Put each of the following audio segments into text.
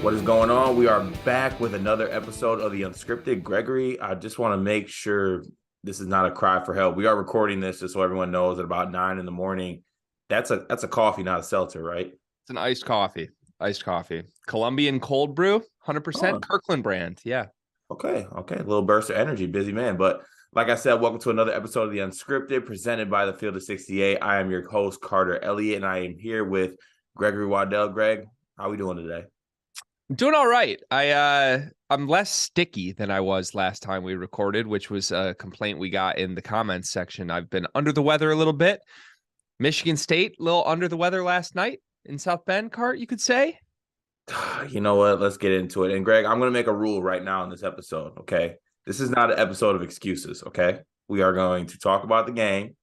What is going on? We are back with another episode of the Unscripted. Gregory, I just want to make sure this is not a cry for help. We are recording this just so everyone knows at about 9 a.m. That's a coffee, not a seltzer, right? It's an iced coffee. Colombian cold brew, 100% Kirkland brand. Yeah. Okay. A little burst of energy, busy man. But like I said, welcome to another episode of the Unscripted presented by the Field of 68. I am your host, Carter Elliott, and I am here with Gregory Waddell. Greg, how are we doing today? I'm doing all right. I'm less sticky than I was last time we recorded, which was a complaint we got in the comments section. I've been under the weather a little bit. Michigan State, a little under the weather last night in South Bend, Cart, you could say. You know what? Let's get into it. And Greg, I'm going to make a rule right now in this episode, okay? This is not an episode of excuses, okay? We are going to talk about the game.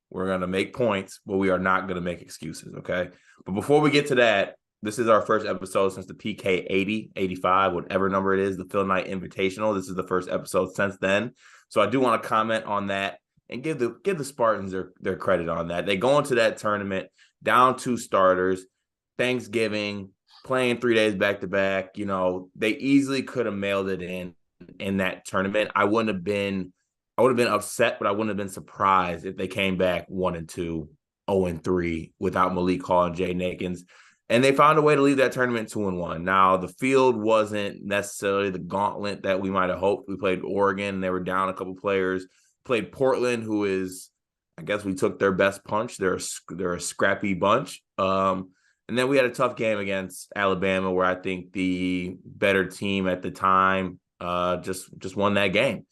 We're going to make points, but we are not going to make excuses, okay? But before we get to that, this is our first episode since the PK 80, 85, whatever number it is, the Phil Knight Invitational. This is the first episode since then. So I do want to comment on that and give the Spartans their credit on that. They go into that tournament down 2 starters, Thanksgiving, playing 3 days back-to-back. You know, they easily could have mailed it in that tournament. I would have been upset, but I wouldn't have been surprised if they came back 1-2, 0-3 without Malik Hall and Jay Nakins. And they found a way to leave that tournament 2-1. Now, the field wasn't necessarily the gauntlet that we might have hoped. We played Oregon. They were down a couple players. Played Portland, who is, I guess we took their best punch. They're a scrappy bunch. And then we had a tough game against Alabama, where I think the better team at the time just won that game.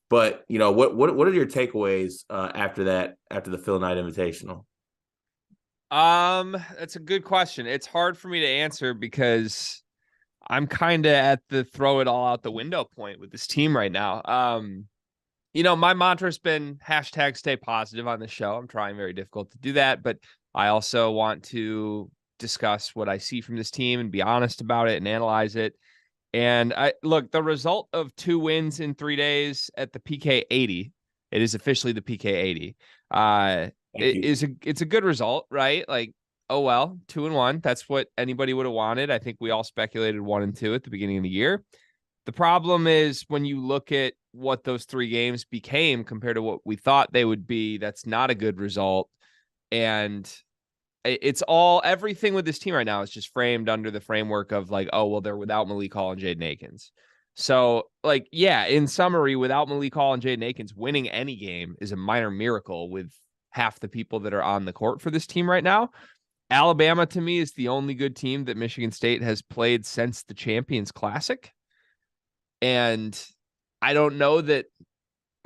But you know, what are your takeaways after the Phil Knight Invitational? That's a good question. It's hard for me to answer because I'm kind of at the throw it all out the window point with this team right now. You know, my mantra's been #stay positive on the show. I'm trying very difficult to do that, but I also want to discuss what I see from this team and be honest about it and analyze it. And the result of 2 wins in 3 days at the PK 80, it is officially the PK 80. It's a good result, right? Like, oh well, 2-1. That's what anybody would have wanted. I think we all speculated 1-2 at the beginning of the year. The problem is when you look at what those 3 games became compared to what we thought they would be, that's not a good result. And it's everything with this team right now is just framed under the framework of like, oh, well, they're without Malik Hall and Jaden Akins. So, like, yeah, in summary, without Malik Hall and Jaden Akins, winning any game is a minor miracle with half the people that are on the court for this team right now. Alabama, to me, is the only good team that Michigan State has played since the Champions Classic. And I don't know that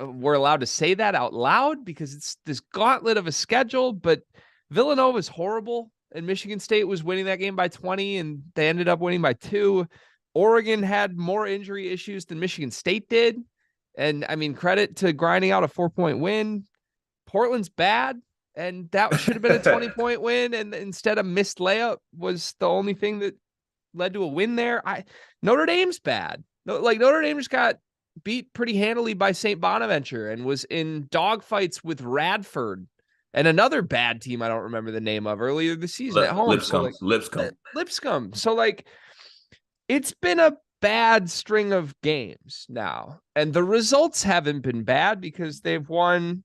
we're allowed to say that out loud because it's this gauntlet of a schedule, but Villanova is horrible, and Michigan State was winning that game by 20, and they ended up winning by 2. Oregon had more injury issues than Michigan State did. And, I mean, credit to grinding out a 4-point win. Portland's bad, and that should have been a 20-point win, and instead a missed layup was the only thing that led to a win there. Notre Dame's bad. Notre Dame just got beat pretty handily by St. Bonaventure and was in dogfights with Radford and another bad team I don't remember the name of earlier this season at home. Lipscomb. So, like, it's been a bad string of games now. And the results haven't been bad because they've won,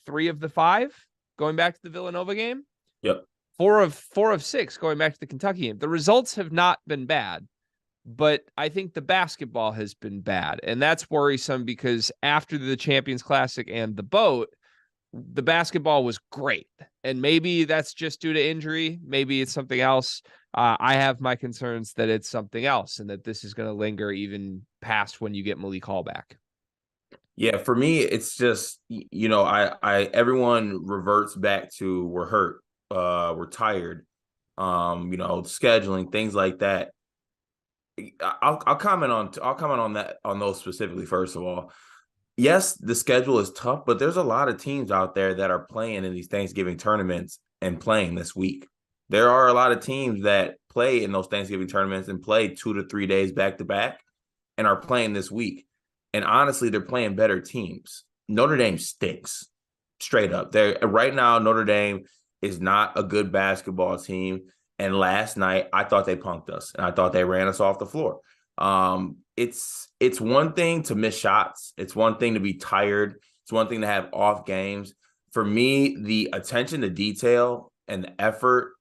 3 of the 5 going back to the Villanova game? Yep. 4 of 6 going back to the Kentucky game. The results have not been bad, but I think the basketball has been bad. And that's worrisome because after the Champions Classic and the boat, the basketball was great. And maybe that's just due to injury. Maybe it's something else. I have my concerns that it's something else and that this is going to linger even past when you get Malik Hall back. Yeah, for me, it's just, you know, everyone reverts back to we're hurt, we're tired, you know, scheduling, things like that. I'll comment on those specifically. First of all, yes, the schedule is tough, but there's a lot of teams out there that are playing in these Thanksgiving tournaments and playing this week. There are a lot of teams that play in those Thanksgiving tournaments and play 2 to 3 days back to back and are playing this week. And honestly, they're playing better teams. Notre Dame stinks straight up. Right now, Notre Dame is not a good basketball team. And last night, I thought they punked us, and I thought they ran us off the floor. It's one thing to miss shots. It's one thing to be tired. It's one thing to have off games. For me, the attention to detail and the effort,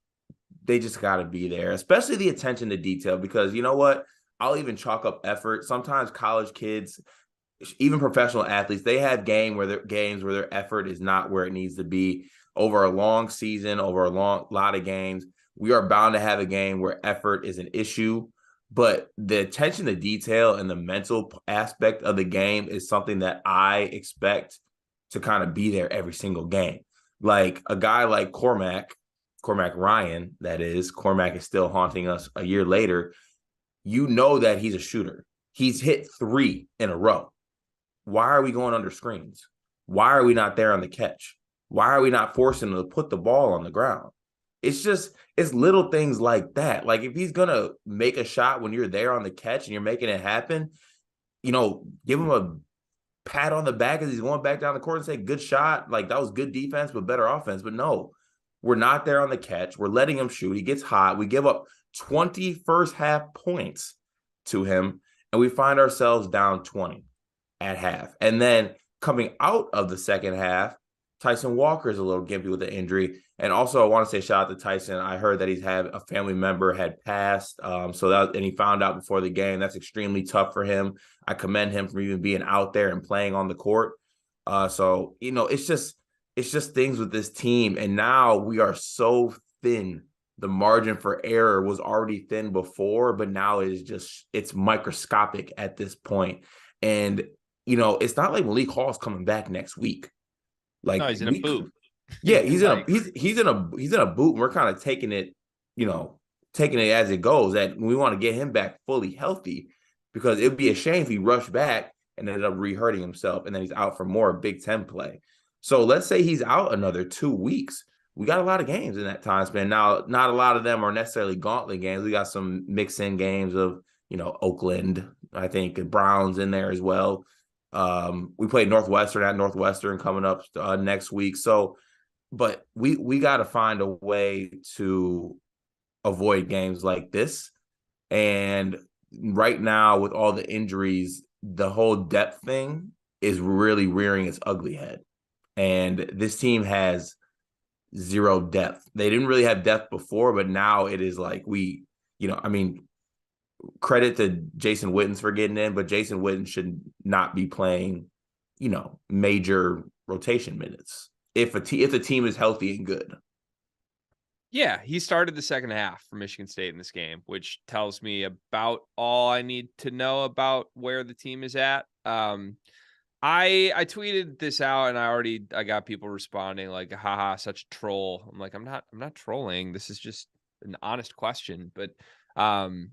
they just got to be there, especially the attention to detail, because you know what? I'll even chalk up effort. Sometimes college kids, even professional athletes, they have games where their effort is not where it needs to be. Over a long season, over a lot of games, we are bound to have a game where effort is an issue. But the attention to detail and the mental aspect of the game is something that I expect to kind of be there every single game. Like a guy like Cormac Ryan, that is, Cormac is still haunting us a year later. You know that he's a shooter. He's hit 3 in a row. Why are we going under screens? Why are we not there on the catch? Why are we not forcing him to put the ball on the ground? It's little things like that. Like if he's going to make a shot when you're there on the catch and you're making it happen, give him a pat on the back as he's going back down the court and say, good shot. Like that was good defense, but better offense. But no, we're not there on the catch. We're letting him shoot. He gets hot. We give up 20 first half points to him, and we find ourselves down 20 at half. And then coming out of the second half, Tyson Walker is a little gimpy with the injury. And also, I want to say shout out to Tyson. I heard that he's had a family member had passed. And he found out before the game. That's extremely tough for him. I commend him for even being out there and playing on the court. It's just things with this team. And now we are so thin. The margin for error was already thin before, but now it's microscopic at this point. And, it's not like Malik Hall's coming back next week. Like, no, he's in a boot. Yeah, he's in a boot. And we're kind of taking it as it goes. That we want to get him back fully healthy, because it'd be a shame if he rushed back and ended up re-hurting himself, and then he's out for more Big Ten play. So let's say he's out another 2 weeks. We got a lot of games in that time span. Now, not a lot of them are necessarily gauntlet games. We got some mix-in games of, Oakland, I think, and Browns in there as well. We played Northwestern at Northwestern coming up next week. So, but we got to find a way to avoid games like this. And right now, with all the injuries, the whole depth thing is really rearing its ugly head. And this team has zero depth. They didn't really have depth before, but now it is like credit to Jason Witten for getting in, but Jason Witten should not be playing, major rotation minutes if the team is healthy and good. Yeah, he started the second half for Michigan State in this game, which tells me about all I need to know about where the team is at. I tweeted this out, and I got people responding like, haha, such a troll. I'm like, I'm not trolling. This is just an honest question. But I'm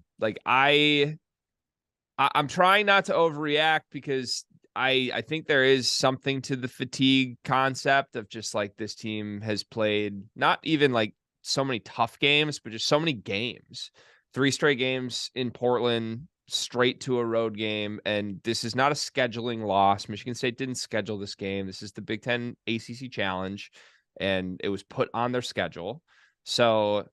trying not to overreact, because I think there is something to the fatigue concept of just like this team has played not even like so many tough games, but just so many games, 3 straight games in Portland, straight to a road game. And this is not a scheduling loss. Michigan State didn't schedule this game. This is the Big Ten ACC Challenge, and it was put on their schedule. So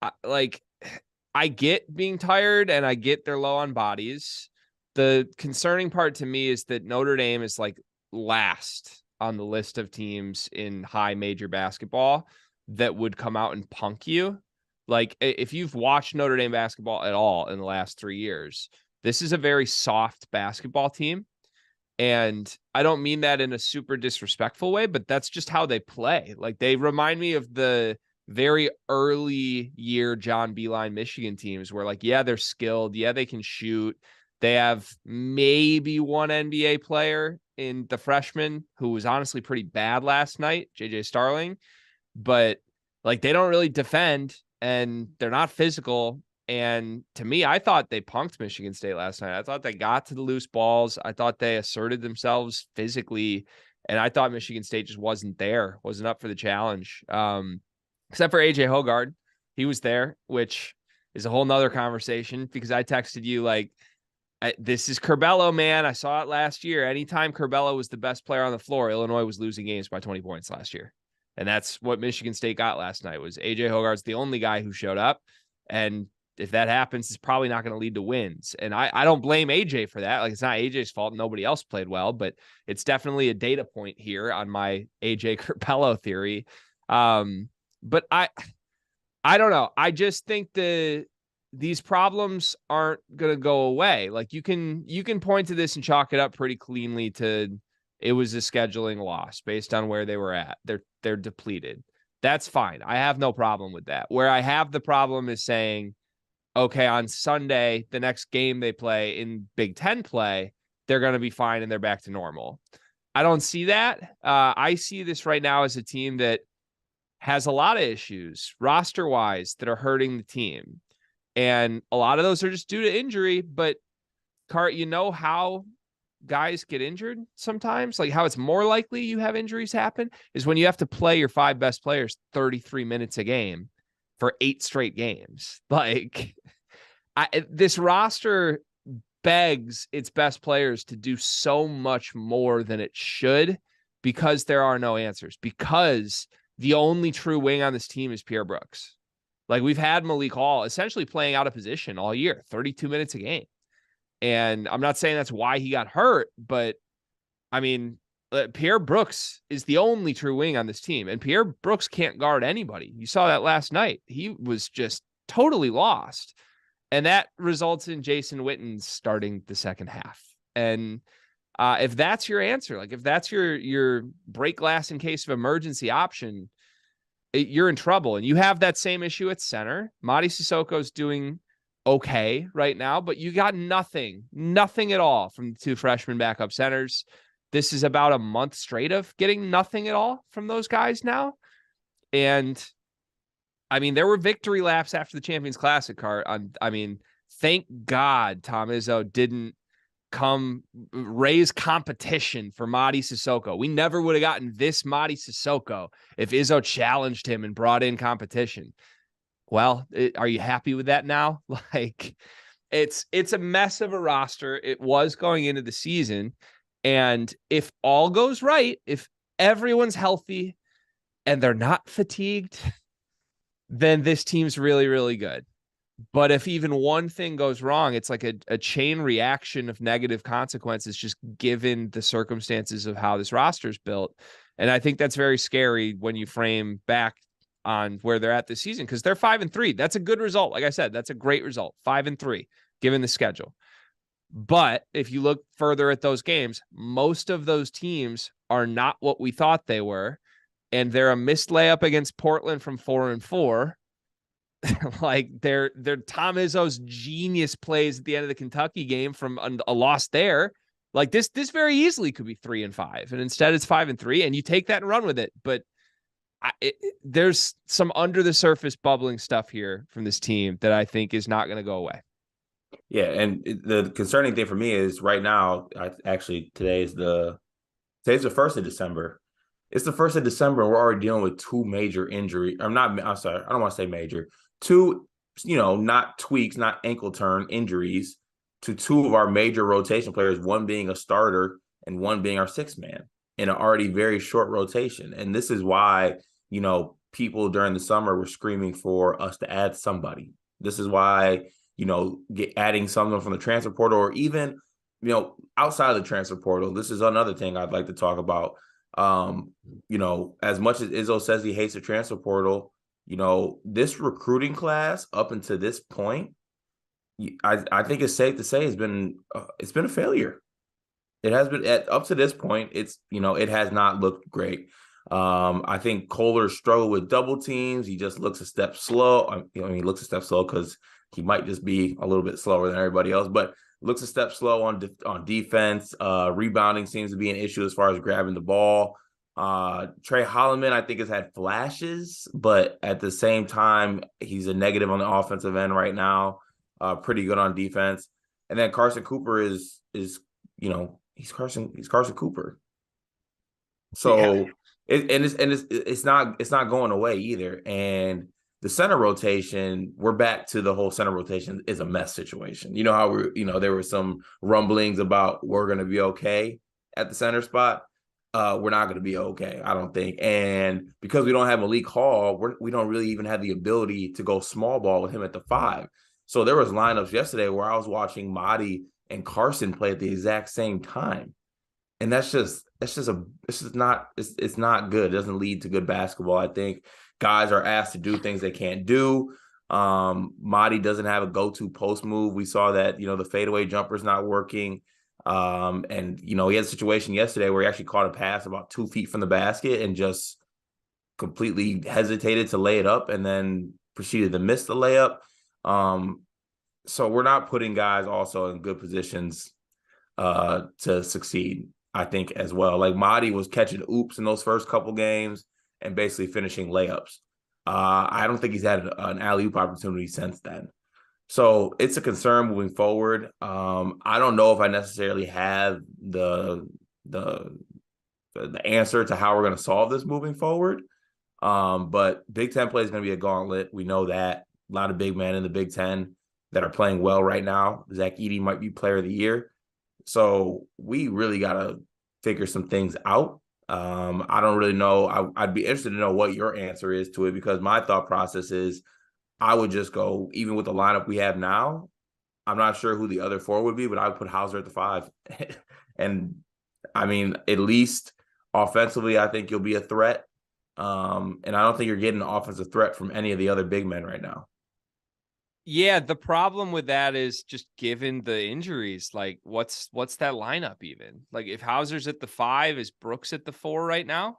I get being tired, and I get they're low on bodies. The concerning part to me is that Notre Dame is like last on the list of teams in high major basketball that would come out and punk you. Like, if you've watched Notre Dame basketball at all in the last 3 years, this is a very soft basketball team. And I don't mean that in a super disrespectful way, but that's just how they play. Like, they remind me of the very early year John Beilein Michigan teams where, like, yeah, they're skilled. Yeah, they can shoot. They have maybe one NBA player in the freshman who was honestly pretty bad last night, JJ Starling. But, like, they don't really defend, and they're not physical. And to me, I thought they punked Michigan State last night. I thought they got to the loose balls. I thought they asserted themselves physically. And I thought Michigan State just wasn't up for the challenge. Except for AJ Hoggard. He was there, which is a whole nother conversation, because I texted you like, this is Curbelo, man. I saw it last year. Anytime Curbelo was the best player on the floor, Illinois was losing games by 20 points last year. And that's what Michigan State got last night was AJ Hogarth's the only guy who showed up. And if that happens, it's probably not going to lead to wins. And I don't blame AJ for that. Like, it's not AJ's fault. Nobody else played well, but it's definitely a data point here on my AJ Carpello theory. But I don't know. I just think these problems aren't going to go away. Like, you can point to this and chalk it up pretty cleanly to it was a scheduling loss based on where they were at. They're depleted. That's fine. I have no problem with that. Where I have the problem is saying, okay, on Sunday, the next game they play in Big Ten play, they're going to be fine and they're back to normal. I don't see that. I see this right now as a team that has a lot of issues roster-wise that are hurting the team. And a lot of those are just due to injury. But, Cart, you know how guys get injured sometimes? Like, how it's more likely you have injuries happen is when you have to play your 5 best players 33 minutes a game for 8 straight games. Like, this roster begs its best players to do so much more than it should because there are no answers, because the only true wing on this team is Pierre Brooks. Like, we've had Malik Hall essentially playing out of position all year, 32 minutes a game. And I'm not saying that's why he got hurt, but I mean, Pierre Brooks is the only true wing on this team, and Pierre Brooks can't guard anybody. You saw that last night. He was just totally lost. And that results in Jason Witten starting the second half. And if that's your answer, like if that's your break glass in case of emergency option, you're in trouble. And you have that same issue at center. Mady Sissoko's doing okay right now, but you got nothing at all from the 2 freshman backup centers. This is about a month straight of getting nothing at all from those guys now. And I mean, there were victory laps after the Champions Classic, Cart. I mean, thank God Tom Izzo didn't come raise competition for Mady Sissoko. We never would have gotten this Mady Sissoko if Izzo challenged him and brought in competition. Well, are you happy with that now? Like, it's a mess of a roster. It was going into the season. And if all goes right, if everyone's healthy and they're not fatigued, then this team's really, really good. But if even one thing goes wrong, it's like a chain reaction of negative consequences, just given the circumstances of how this roster is built. And I think that's very scary when you frame back on where they're at this season, because they're 5-3. That's a good result. Like I said, that's a great result. 5-3, given the schedule. But if you look further at those games, most of those teams are not what we thought they were. And they're a missed layup against Portland from 4-4. Like they're Tom Izzo's genius plays at the end of the Kentucky game from a loss there. Like this very easily could be 3-5. And instead it's 5-3. And you take that and run with it. But there's some under the surface bubbling stuff here from this team that I think is not going to go away. Yeah, and the concerning thing for me is right now, today's the 1st of December. It's the 1st of December, and we're already dealing with 2 major injuries. I'm sorry, I don't want to say major. 2, not tweaks, not ankle turn injuries to 2 of our major rotation players, one being a starter and one being our 6th man in an already very short rotation. And this is why, people during the summer were screaming for us to add somebody. This is why, adding someone from the transfer portal, or even, outside of the transfer portal. This is another thing I'd like to talk about. As much as Izzo says he hates the transfer portal, this recruiting class up until this point, I think it's safe to say it's been a failure. It has been up to this point. It has not looked great. I think Kohler struggled with double teams. He just looks a step slow. He looks a step slow because he might just be a little bit slower than everybody else, but looks a step slow on defense. Rebounding seems to be an issue as far as grabbing the ball. Trey Holloman, I think, has had flashes, but at the same time, he's a negative on the offensive end right now. Pretty good on defense. And then Carson Cooper is he's Carson Cooper. So it's not going away either. And the center rotation, we're back to the whole center rotation is a mess situation. You know how there were some rumblings about we're going to be okay at the center spot. we're not going to be okay, I don't think. And because we don't have Malik Hall, we don't really even have the ability to go small ball with him at the 5. So there was lineups yesterday where I was watching Mahdi and Carson play at the exact same time. And it's not good. It doesn't lead to good basketball. I think guys are asked to do things they can't do. Mahdi doesn't have a go-to post move. We saw that, the fadeaway jumper's not working. And he had a situation yesterday where he actually caught a pass about 2 feet from the basket and just completely hesitated to lay it up and then proceeded to miss the layup. So we're not putting guys also in good positions to succeed, I think, as well. Like Mahdi was catching oops in those first couple games and basically finishing layups. I don't think he's had an alley-oop opportunity since then. So it's a concern moving forward. I don't know if I necessarily have the answer to how we're going to solve this moving forward. But Big Ten play is going to be a gauntlet. We know that. A lot of big men in the Big Ten that are playing well right now. Zach Edey might be player of the year. So we really got to figure some things out. I don't really know. I'd be interested to know what your answer is to it, because my thought process is I would just go, even with the lineup we have now, I'm not sure who the other 4 would be, but I would put Hauser at the 5. And I mean, at least offensively, I think you'll be a threat. And I don't think you're getting an offensive threat from any of the other big men right now. Yeah, the problem with that is just given the injuries, like what's that lineup even? Like if Hauser's at the 5, is Brooks at the 4 right now?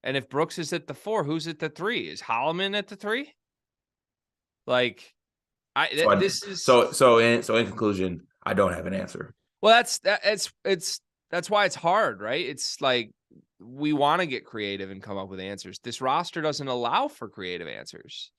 And if Brooks is at the 4, who's at the 3? Is Holloman at the 3? Like so in conclusion, I don't have an answer. Well, that's why it's hard, right? It's like we want to get creative and come up with answers. This roster doesn't allow for creative answers.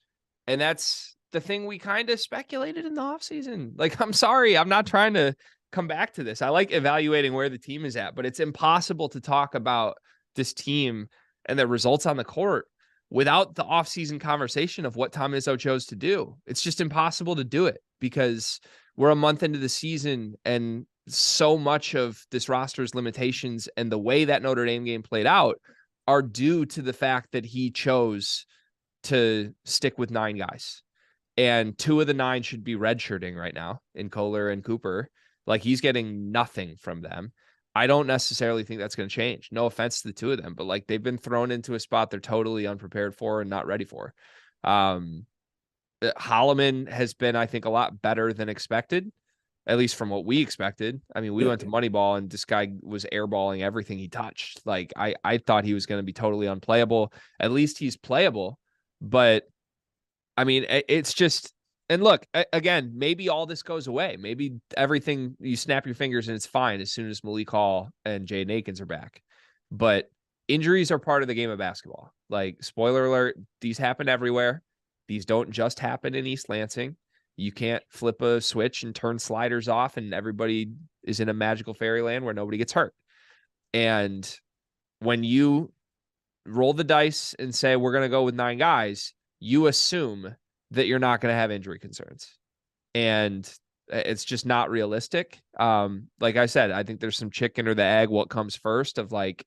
And that's the thing we kind of speculated in the offseason. Like, I'm sorry, I'm not trying to come back to this. I like evaluating where the team is at, but it's impossible to talk about this team and the results on the court without the offseason conversation of what Tom Izzo chose to do. It's just impossible to do it because we're a month into the season and so much of this roster's limitations and the way that Notre Dame game played out are due to the fact that he chose to stick with 9 guys. And 2 of the 9 should be redshirting right now in Kohler and Cooper. Like he's getting nothing from them. I don't necessarily think that's going to change. No offense to the 2 of them, but like they've been thrown into a spot they're totally unprepared for and not ready for. Holloman has been, I think, a lot better than expected, at least from what we expected. I mean, we went to Moneyball and this guy was airballing everything he touched. Like I thought he was going to be totally unplayable. At least he's playable. But I mean, it's just, and look, again, maybe all this goes away. Maybe everything, you snap your fingers and it's fine as soon as Malik Hall and Jaden Akins are back. But injuries are part of the game of basketball. Like, spoiler alert, these happen everywhere. These don't just happen in East Lansing. You can't flip a switch and turn sliders off and everybody is in a magical fairyland where nobody gets hurt. And when you roll the dice and say, we're going to go with 9 guys, you assume that you're not going to have injury concerns. And it's just not realistic. Like I said, I think there's some chicken or the egg, what comes first of like,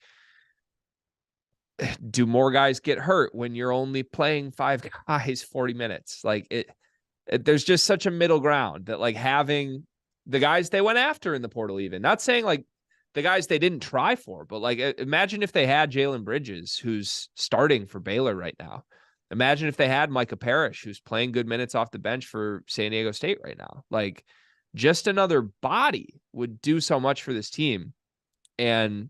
do more guys get hurt when you're only playing 5 guys 40 minutes? Like there's just such a middle ground that like having the guys they went after in the portal, even not saying like the guys they didn't try for, but like imagine if they had Jalen Bridges, who's starting for Baylor right now. Imagine if they had Micah Parrish, who's playing good minutes off the bench for San Diego State right now. Like just another body would do so much for this team. And,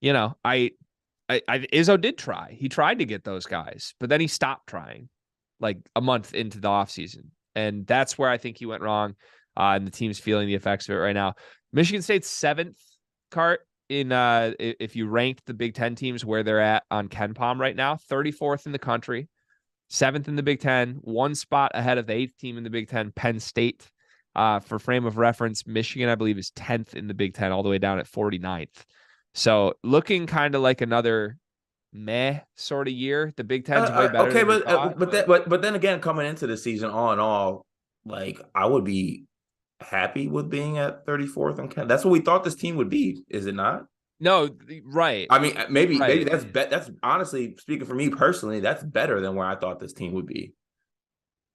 Izzo did try. He tried to get those guys, but then he stopped trying like a month into the offseason. And that's where I think he went wrong. And the team's feeling the effects of it right now. Michigan State's 7th cart in if you ranked the Big Ten teams where they're at on KenPom right now, 34th in the country, 7th in the Big Ten, 1 spot ahead of the 8th team in the Big Ten, Penn State. For frame of reference, Michigan, I believe, is 10th in the Big Ten, all the way down at 49th. So looking kind of like another meh sort of year. The Big Ten's way better. Okay, but then again, coming into the season, all in all, like I would be happy with being at 34th and Ken. That's what we thought this team would be, is it not? No, right. I mean, maybe Right. that's honestly speaking for me personally, that's better than where I thought this team would be.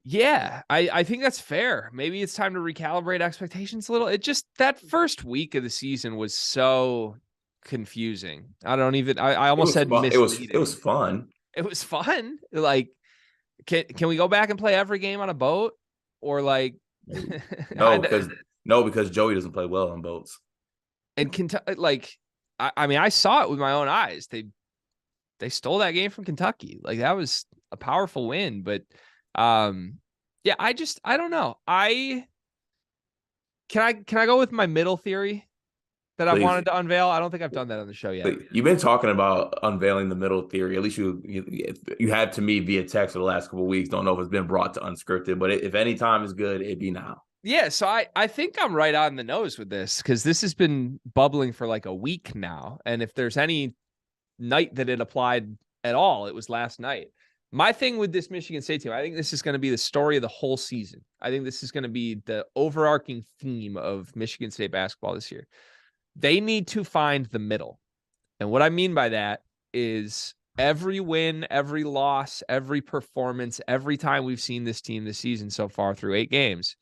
Yeah, I think that's fair. Maybe it's time to recalibrate expectations a little. It just that first week of the season was so confusing. I It almost was said fun. It was misleading. fun. It was fun. Like, can we go back and play every game on a boat? Or like No, because Joey doesn't play well on boats. and Kentucky, like I mean, I saw it with my own eyes. They stole that game from Kentucky. Like that was a powerful win, but um yeah, I don't know. Can I go with my middle theory that I Please, wanted to unveil? I don't think I've done that on the show yet. please. You've been talking about unveiling the middle theory. At least you had to me via text for the last couple of weeks. Don't know if it's been brought to unscripted, but if any time is good, it'd be now. Yeah, so I think I'm right on the nose with this because this has been bubbling for like a week now. And if there's any night that it applied at all, it was last night. My thing with this Michigan State team, I think this is going to be the story of the whole season. I think this is going to be the overarching theme of Michigan State basketball this year. They need to find the middle. And what I mean by that is every win, every loss, every performance, every time we've seen this team this season so far through 8 games,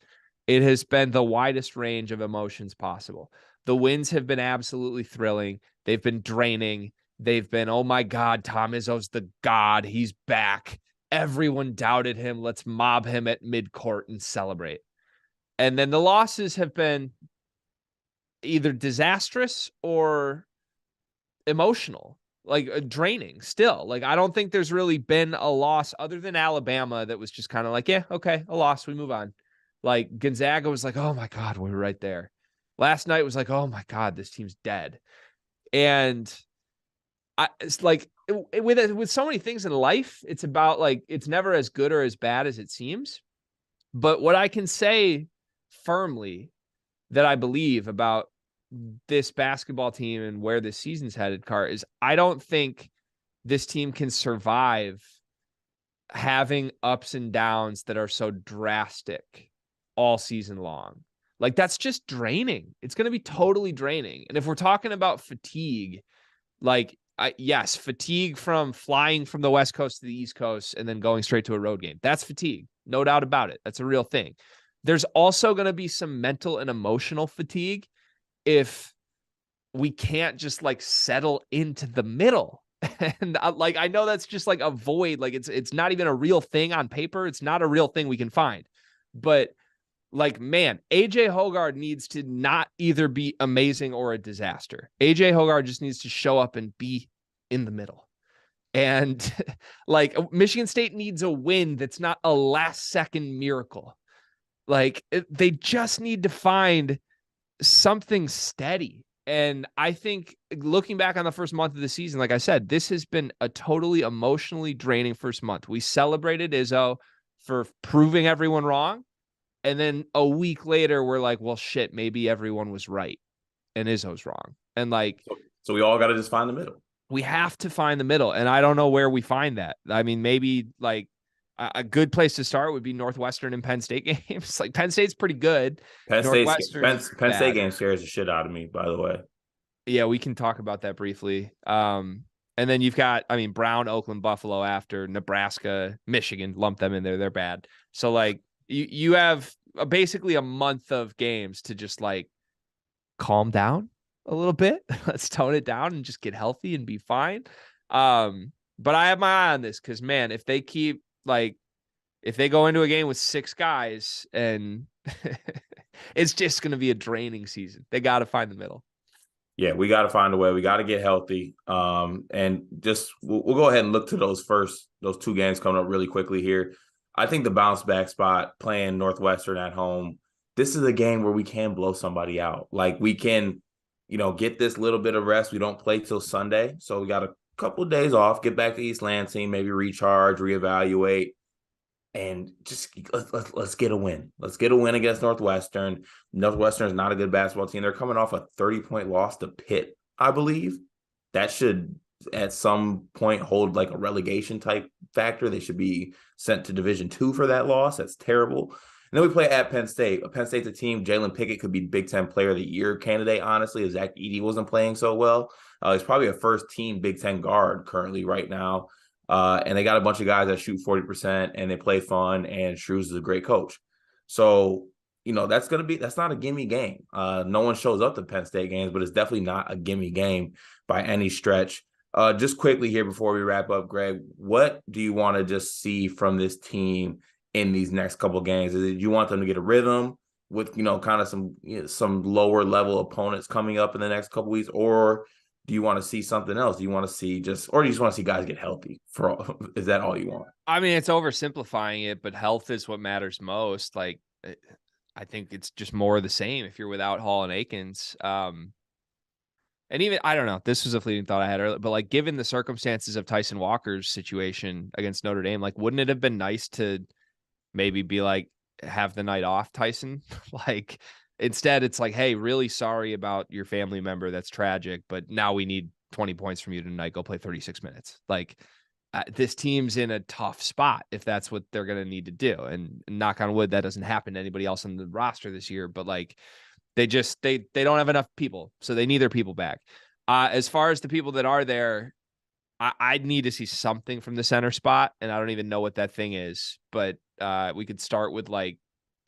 it has been the widest range of emotions possible. The wins have been absolutely thrilling. They've been draining. They've been, oh my God, Tom Izzo's the God. He's back. Everyone doubted him. Let's mob him at midcourt and celebrate. And then the losses have been either disastrous or emotional, like draining still. Like, I don't think there's really been a loss other than Alabama that was just kind of like, yeah, okay, a loss. We move on. Like Gonzaga was like, oh my God, we were right there. Last night was like, oh my God, this team's dead. And it's like with so many things in life, it's about like, it's never as good or as bad as it seems. But what I can say firmly that I believe about this basketball team and where this season's headed, Cart, is I don't think this team can survive having ups and downs that are so drastic all season long. Like that's just draining. It's going to be totally draining. And if we're talking about fatigue, like yes, fatigue from flying from the West Coast to the East Coast and then going straight to a road game. That's fatigue. No doubt about it. That's a real thing. There's also going to be some mental and emotional fatigue if we can't just like settle into the middle. And like, I know that's just like a void. Like it's not even a real thing on paper. It's not a real thing we can find, but like, man, AJ Hoggard needs to not either be amazing or a disaster. AJ Hoggard just needs to show up and be in the middle. And like Michigan State needs a win that's not a last second miracle. Like they just need to find something steady. And I think looking back on the first month of the season, like I said, this has been a totally emotionally draining first month. We celebrated Izzo for proving everyone wrong. And then a week later, we're like, well, shit, maybe everyone was right and Izzo's wrong. And like, so we all got to just find the middle. We have to find the middle. And I don't know where we find that. I mean, maybe like a good place to start would be Northwestern and Penn State games. Like Penn State's pretty good. Penn State game scares the shit out of me, by the way. Yeah, we can talk about that briefly. And then you've got, I mean, Brown, Oakland, Buffalo after Nebraska, Michigan, lump them in there. They're bad. So like you have basically a month of games to just like calm down a little bit. Let's tone it down and just get healthy and be fine. But I have my eye on this because, man, if they keep like, if they go into a game with 6 guys and it's just going to be a draining season, they got to find the middle. Yeah, we got to find a way. We got to get healthy. And just we'll go ahead and look to those 2 games coming up really quickly here. I think the bounce back spot playing Northwestern at home, this is a game where we can blow somebody out. Like we can, get this little bit of rest. We don't play till Sunday. So we got a couple of days off, get back to East Lansing, maybe recharge, reevaluate, and just let's get a win. Let's get a win against Northwestern. Northwestern is not a good basketball team. They're coming off a 30-point loss to Pitt, I believe. That should at some point hold like a relegation type factor. They should be sent to Division II for that loss. That's terrible. then we play at Penn State. Penn State's a team. Jalen Pickett could be Big Ten Player of the Year candidate, honestly, if Zach Edey wasn't playing so well. He's probably a first-team Big Ten guard currently right now. And they got a bunch of guys that shoot 40% and they play fun, and Shrews is a great coach. So, that's not a gimme game. No one shows up to Penn State games, but it's definitely not a gimme game by any stretch. Just quickly here before we wrap up, Greg, what do you want to just see from this team in these next couple of games? Do you want them to get a rhythm with, kind of some lower level opponents coming up in the next couple of weeks, or do you want to see something else? Do you want to see or do you just want to see guys get healthy? Is that all you want? I mean, it's oversimplifying it, but health is what matters most. Like, I think it's just more of the same if you're without Hall and Akins. And even, I don't know, this was a fleeting thought I had earlier, but like, given the circumstances of Tyson Walker's situation against Notre Dame, like, wouldn't it have been nice to maybe be like, have the night off, Tyson? Like, instead it's like, hey, really sorry about your family member. That's tragic, but now we need 20 points from you tonight. Go play 36 minutes. Like, this team's in a tough spot if that's what they're going to need to do. And knock on wood, that doesn't happen to anybody else on the roster this year, but like, they don't have enough people, so they need their people back. As far as the people that are there, I'd need to see something from the center spot, and I don't even know what that thing is. But we could start with like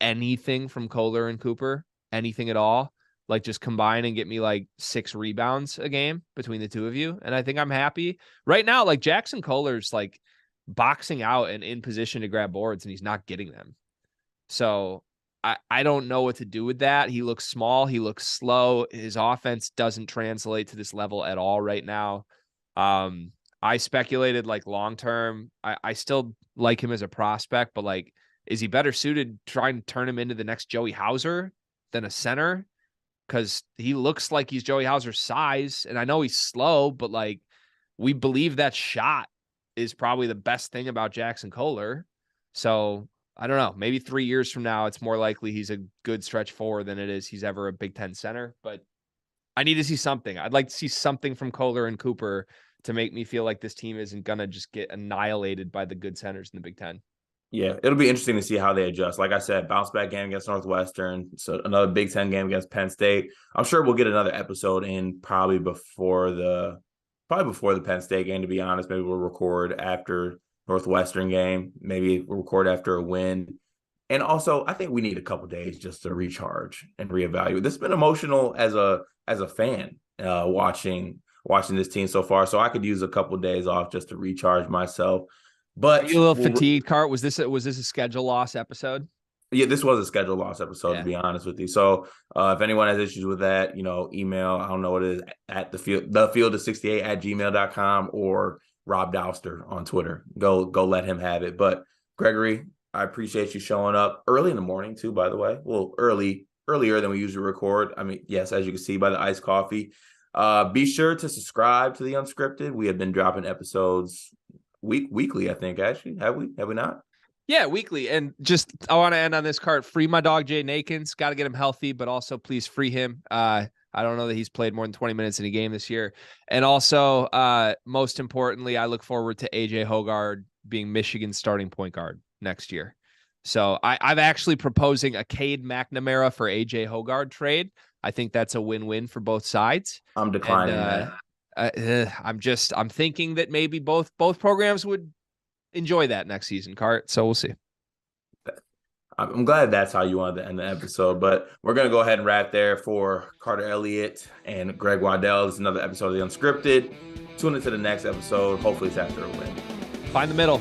anything from Kohler and Cooper, anything at all. Like, just combine and get me like 6 rebounds a game between the two of you, and I think I'm happy. Right now, like, Jackson Kohler's like boxing out and in position to grab boards, and he's not getting them. So I don't know what to do with that. He looks small. He looks slow. His offense doesn't translate to this level at all right now. I speculated like long-term. I still like him as a prospect, but like, is he better suited trying to turn him into the next Joey Hauser than a center? Because he looks like he's Joey Hauser's size. And I know he's slow, but like, we believe that shot is probably the best thing about Jackson Kohler. So I don't know, maybe 3 years from now, it's more likely he's a good stretch forward than it is he's ever a Big Ten center. But I need to see something. I'd like to see something from Kohler and Cooper to make me feel like this team isn't going to just get annihilated by the good centers in the Big Ten. Yeah, it'll be interesting to see how they adjust. Like I said, bounce back game against Northwestern. So another Big Ten game against Penn State. I'm sure we'll get another episode in probably before the Penn State game, to be honest. Maybe we'll record after Northwestern game. Maybe we'll record after a win. And also, I think we need a couple days just to recharge and reevaluate. This has been emotional as a fan watching this team so far. So I could use a couple of days off just to recharge myself. But are you a little fatigued, Cart? Was this a schedule loss episode? Yeah, this was a schedule loss episode, to be honest with you. So if anyone has issues with that, email, I don't know what it is, at thefield68@gmail.com or Rob Douster on Twitter. Go let him have it. But Gregory, I appreciate you showing up early in the morning too, by the way. Well, earlier than we usually record. I mean, yes, as you can see by the iced coffee. Be sure to subscribe to the Unscripted. We have been dropping episodes weekly, I think, actually. Have we not? Yeah, weekly. And just, I want to end on this card. Free my dog, Jay Nakins. Got to get him healthy, but also please free him. I don't know that he's played more than 20 minutes in a game this year. And also, most importantly, I look forward to AJ Hoggard being Michigan's starting point guard next year. So I'm actually proposing a Cade McNamara for AJ Hoggard trade. I think that's a win-win for both sides. I'm declining that. I'm thinking that maybe both programs would enjoy that next season, Cart. So we'll see. I'm glad that's how you wanted to end the episode, but we're going to go ahead and wrap there for Carter Elliott and Greg Waddell. This is another episode of The Unscripted. Tune into the next episode. Hopefully it's after a win. Find the middle.